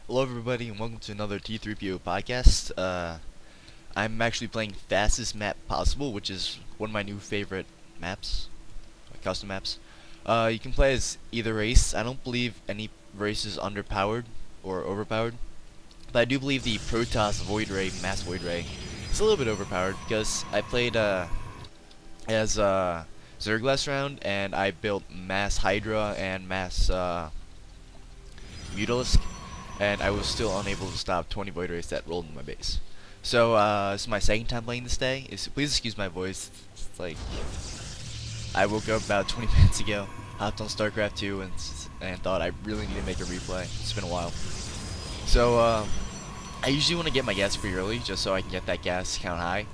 Hello, everybody, and welcome to another T3PO podcast. I'm actually playing Fastest Map Possible, which is one of my new favorite maps, custom maps. You can play as either race. I don't believe any race is underpowered or overpowered, but I do believe the Protoss Void Ray, Mass Void Ray, is a little bit overpowered because I played as Zerg last round, and I built Mass Hydra and Mass Mutalisk, and I was still unable to stop 20 Void Rays that rolled in my base. So, this is my second time playing this day. Please excuse my voice. It's like, I woke up about 20 minutes ago, hopped on Starcraft 2, and thought I really need to make a replay. It's been a while. So, I usually want to get my gas pretty early, just so I can get that gas count high.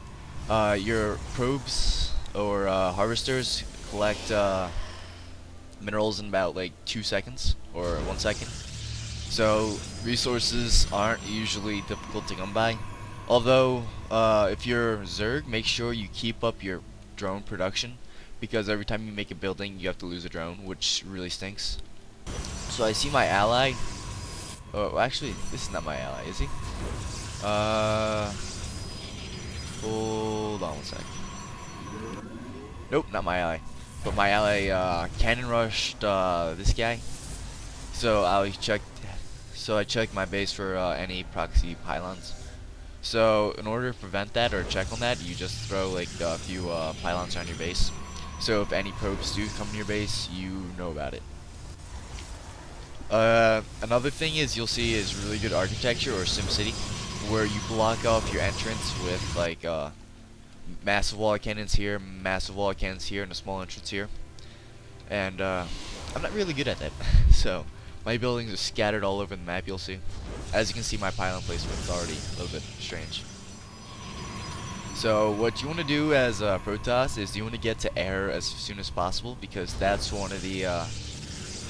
Your probes or harvesters collect minerals in about like 2 seconds or 1 second. So resources aren't usually difficult to come by. Although, if you're Zerg, make sure you keep up your drone production, because every time you make a building, you have to lose a drone, which really stinks. So I see my ally. Oh, actually, this is not my ally, is he? Hold on 1 sec. Nope, not my ally. But my ally, cannon rushed, this guy. So I checked my base for any proxy pylons. So in order to prevent that or check on that, you just throw like a few pylons on your base. So if any probes do come to your base, you know about it. Another thing is you'll see is really good architecture or SimCity, where you block off your entrance with like massive wall of cannons here, massive wall of cannons here, and a small entrance here. And I'm not really good at that, so my buildings are scattered all over the map, you'll see. As you can see, my pylon placement is already a little bit strange. So what you want to do as Protoss is you want to get to air as soon as possible, because that's one of the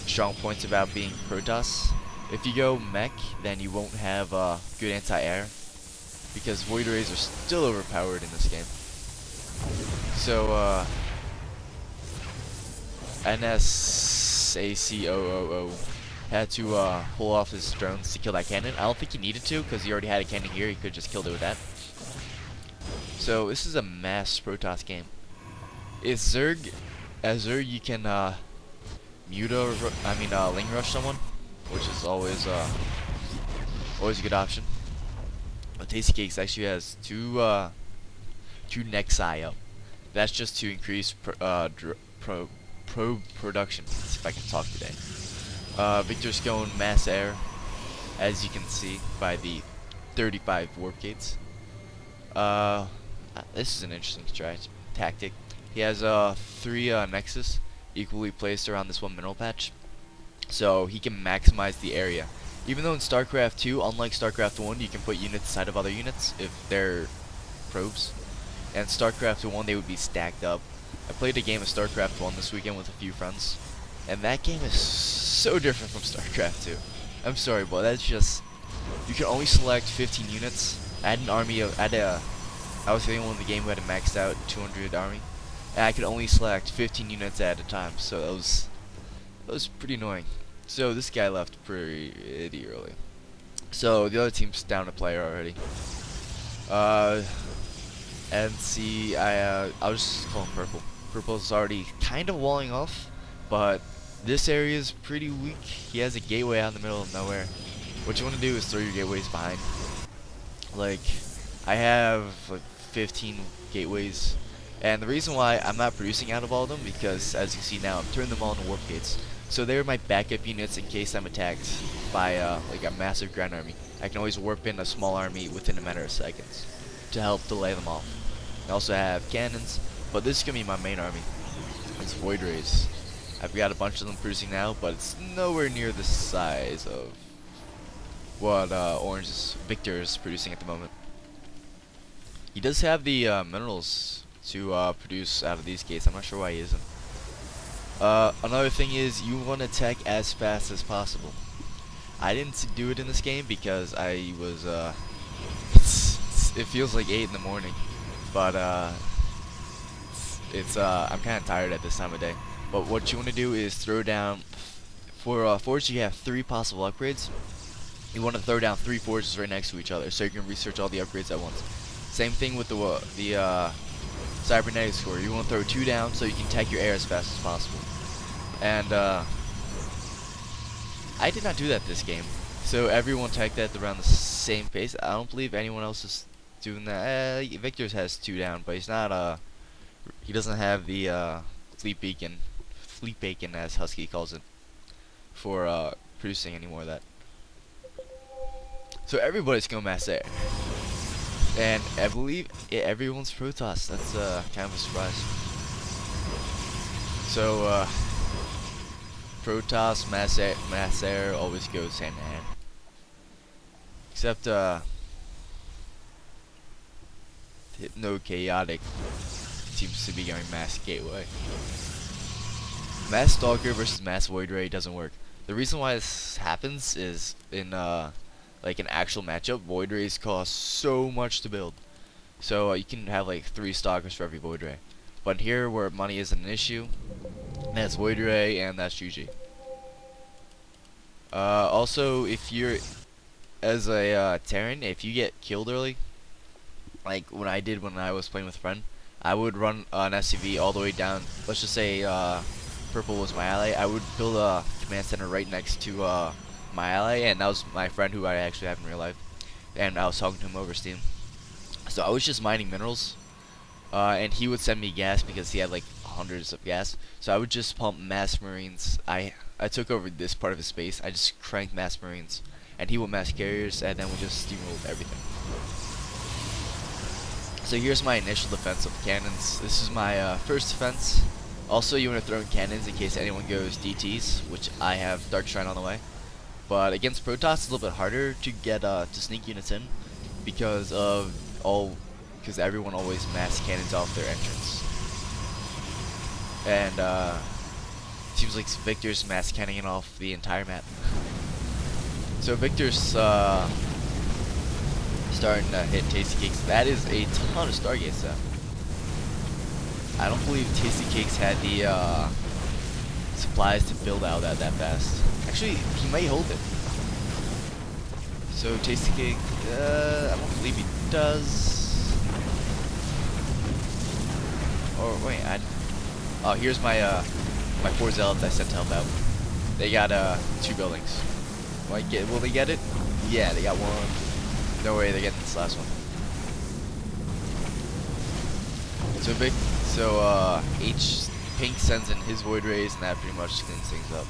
strong points about being Protoss. If you go mech, then you won't have good anti-air, because Void Rays are still overpowered in this game. So NSACOOO had to pull off his drones to kill that cannon. I don't think he needed to, because he already had a cannon here. He could just killed it with that. So this is a mass Protoss game. As Zerg, you can Ling rush someone, which is always a good option. But Tasty Cakes actually has two Nexi up. That's just to increase probe production. Let's see if I can talk today. Victor's going mass air, as you can see by the 35 warp gates. This is an interesting tactic. He has 3 nexus equally placed around this one mineral patch, so he can maximize the area. Even though in StarCraft 2, unlike StarCraft 1, you can put units inside of other units if they're probes. And StarCraft 1, they would be stacked up. I played a game of StarCraft 1 this weekend with a few friends, and that game is so different from StarCraft 2. I'm sorry, but that's just, you can only select 15 units. I had an army of, I was the only one in the game who had a maxed out 200 army, and I could only select 15 units at a time, so that was pretty annoying. So this guy left pretty early. So the other team's down a player already. And see, I'll just call him Purple. Purple's already kind of walling off, but this area is pretty weak. He has a gateway out in the middle of nowhere. What you want to do is throw your gateways behind. Like, I have like 15 gateways, and the reason why I'm not producing out of all of them, because as you see now, I'm turning them all into warp gates. So they're my backup units in case I'm attacked by like a massive grand army. I can always warp in a small army within a matter of seconds to help delay them off. I also have cannons, but this is gonna be my main army. It's Void Rays. I've got a bunch of them producing now, but it's nowhere near the size of what Victor is producing at the moment. He does have the minerals to produce out of these gates. I'm not sure why he isn't. Another thing is you want to attack as fast as possible. I didn't do it in this game because I was it feels like 8 in the morning, but I'm kind of tired at this time of day. But what you want to do is throw down for forge. You have 3 possible upgrades. You want to throw down 3 forges right next to each other so you can research all the upgrades at once. Same thing with the cybernetic score. You want to throw 2 down so you can tech your air as fast as possible. And I did not do that this game. So everyone teched at around the same pace. I don't believe anyone else is doing that. Victor's has 2 down, but he's not he doesn't have the fleet bacon as Husky calls it, for producing any more of that. So everybody's going mass air, and I believe everyone's Protoss. That's kind of a surprise. So Protoss mass air always goes hand in hand. Except Hypno Chaotic seems to be going mass gateway. Mass Stalker versus Mass Void Ray doesn't work. The reason why this happens is in like an actual matchup, Void Rays cost so much to build. So you can have like 3 Stalkers for every Void Ray. But here, where money isn't an issue, that's Void Ray and that's GG. Also, if you're as a Terran, if you get killed early, like what I did when I was playing with a friend, I would run an SCV all the way down. Let's just say purple was my ally. I would build a command center right next to my ally, and that was my friend who I actually have in real life. And I was talking to him over Steam. So I was just mining minerals, and he would send me gas because he had like hundreds of gas. So I would just pump mass marines. I took over this part of his space. I just cranked mass marines, and he would mass carriers, and then we just steamrolled everything. So here's my initial defense of cannons. This is my first defense. Also, you want to throw in cannons in case anyone goes DTs, which I have Dark Shrine on the way. But against Protoss, it's a little bit harder to get to sneak units in because everyone always mass cannons off their entrance. And seems like Victor's mass cannoning off the entire map. So Victor's starting to hit Tasty Cakes. That is a ton of Stargates though. I don't believe Tasty Cakes had the supplies to build out that fast. Actually, he might hold it. So Tasty Cake, I don't believe he does. Or wait, oh, here's my my 4 zealots I sent to help out. They got 2 buildings. Will they get it? Yeah, they got 1. No way they're getting this last one. So Pink sends in his Void Rays, and that pretty much cleans things up.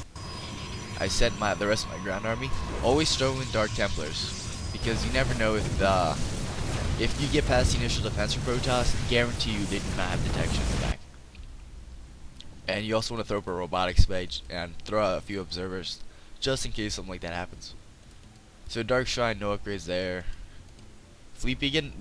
I sent the rest of my ground army. Always throw in Dark Templars, because you never know if you get past the initial defense from Protoss, guarantee you they do not have detection in the back. And you also want to throw up a robotics page and throw out a few observers, just in case something like that happens. So Dark Shrine, no upgrades there. Fleet Beacon,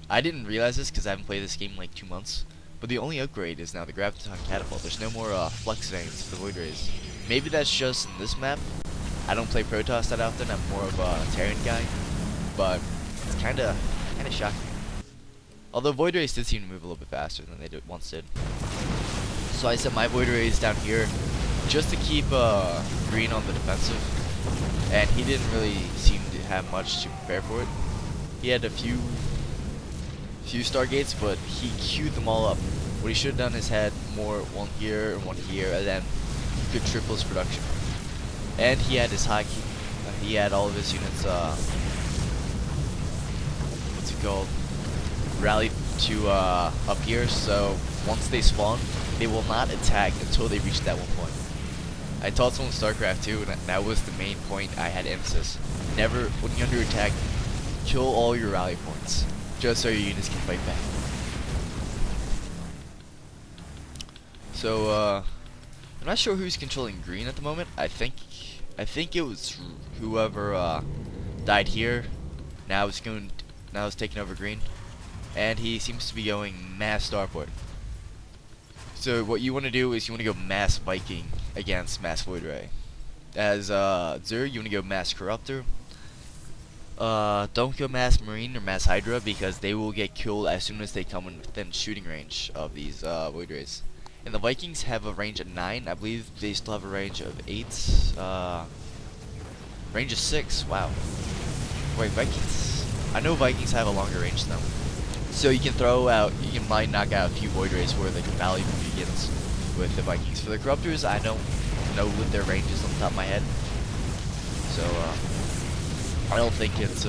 I didn't realize this because I haven't played this game in like 2 months, but the only upgrade is now the Graviton Catapult. There's no more Flux Veins for the Void Rays. Maybe that's just in this map. I don't play Protoss that often, I'm more of a Terran guy, but it's kinda shocking. Although Void Rays did seem to move a little bit faster than they once did. So I set my Void Rays down here just to keep green on the defensive, and he didn't really seem to have much to prepare for it. He had a few Stargates, but he queued them all up. What he should have done is had one here and one here, and then he could triple his production. And he had his he had all of his units what's it called, rallied to up here, so once they spawn, they will not attack until they reach that one point. I taught someone Starcraft too, and that was the main point I had emphasis. Never, when you're under attack, kill all your rally points, just so your units can fight back. So, I'm not sure who's controlling green at the moment. I think it was whoever died here. Now it's taking over green, and he seems to be going mass Starport. So what you want to do is you want to go mass Viking against mass Void Ray. As Zur, you want to go mass Corruptor. Don't go mass Marine or mass Hydra because they will get killed as soon as they come within shooting range of these Void Rays. And the Vikings have a range of 9. I believe they still have a range of 8. Range is 6. Wow. Wait, Vikings. I know Vikings have a longer range though. So you can throw out, you can might knock out a few void rays where the value begins with the Vikings. For the corruptors, I don't know what their range is on the top of my head. So I don't think it's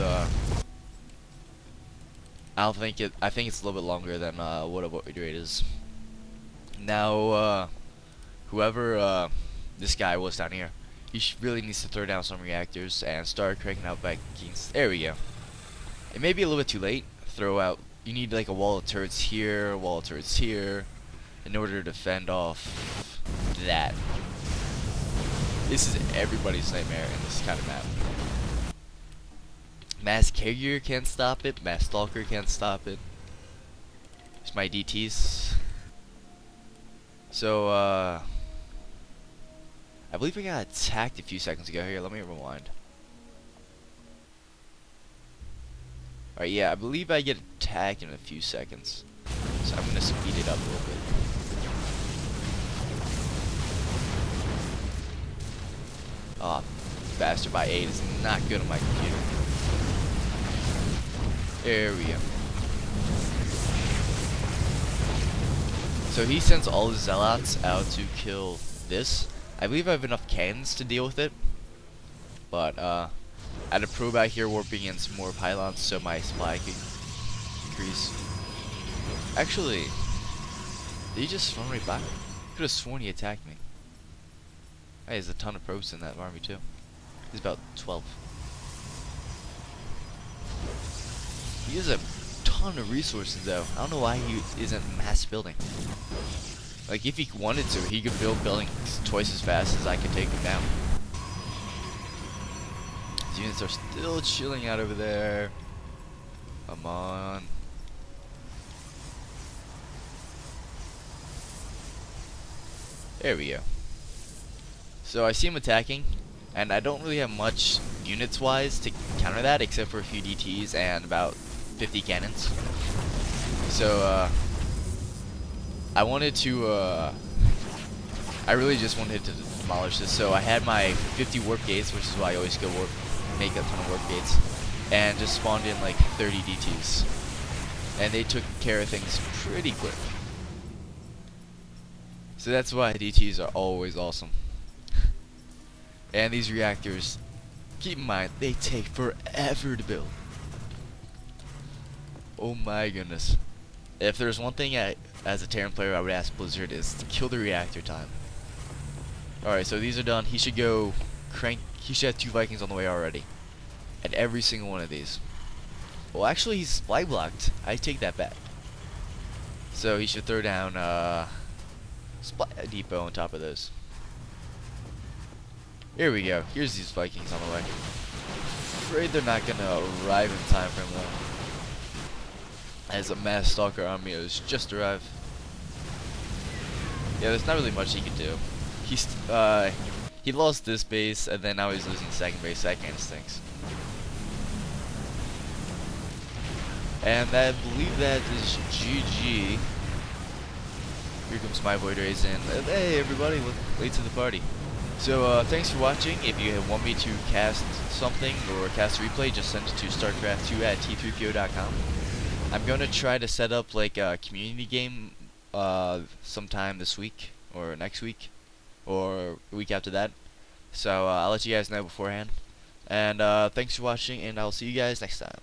I think it's a little bit longer than what a void ray is. Now whoever this guy was down here, he really needs to throw down some reactors and start cranking out Vikings. There we go. It may be a little bit too late. Throw out. You need like a wall of turrets here, a wall of turrets here, in order to fend off that. This is everybody's nightmare in this kind of map. Mass Carrier can't stop it. Mass Stalker can't stop it. It's my DTs. So I believe I got attacked a few seconds ago. Here, let me rewind. Alright, yeah, I believe I get attacked in a few seconds. So I'm gonna speed it up a little bit. Oh, faster by 8 is not good on my computer. There we go. So he sends all his zealots out to kill this. I believe I have enough cannons to deal with it. But I had a probe out here warping in some more pylons so my supply can increase. Actually, did he just run right by me? Could have sworn he attacked me. Hey, there's a ton of probes in that army too. He's about 12. He has a ton of resources though. I don't know why he isn't mass building. Like if he wanted to, he could build buildings twice as fast as I could take them down. His units are still chilling out over there. Come on. There we go. So I see him attacking, and I don't really have much units wise to counter that except for a few DTs and about 50 cannons. So I wanted to I really just wanted to demolish this. So I had my 50 warp gates, which is why I always go warp, make a ton of warp gates, and just spawned in like 30 DTs, and they took care of things pretty quick. So that's why DTs are always awesome. And these reactors, keep in mind, they take forever to build. Oh my goodness. If there's one thing as a Terran player I would ask Blizzard is to kill the reactor time. Alright, so these are done. He should go crank. He should have 2 Vikings on the way already. At every single one of these. Well, actually, he's supply blocked. I take that back. So he should throw down supply depot on top of those. Here we go. Here's these Vikings on the way. Afraid they're not gonna arrive in time for him though, as a mass stalker army has just arrived. Yeah, there's not really much he can do. He lost this base, and then now he's losing second base. That kind of stinks. And I believe that is GG. Here comes my void rays, and hey everybody, late to the party. So thanks for watching. If you want me to cast something or cast a replay, just send it to starcraft2@t3po.com. I'm gonna try to set up like a community game sometime this week or next week or the week after that. So I'll let you guys know beforehand. And thanks for watching, and I'll see you guys next time.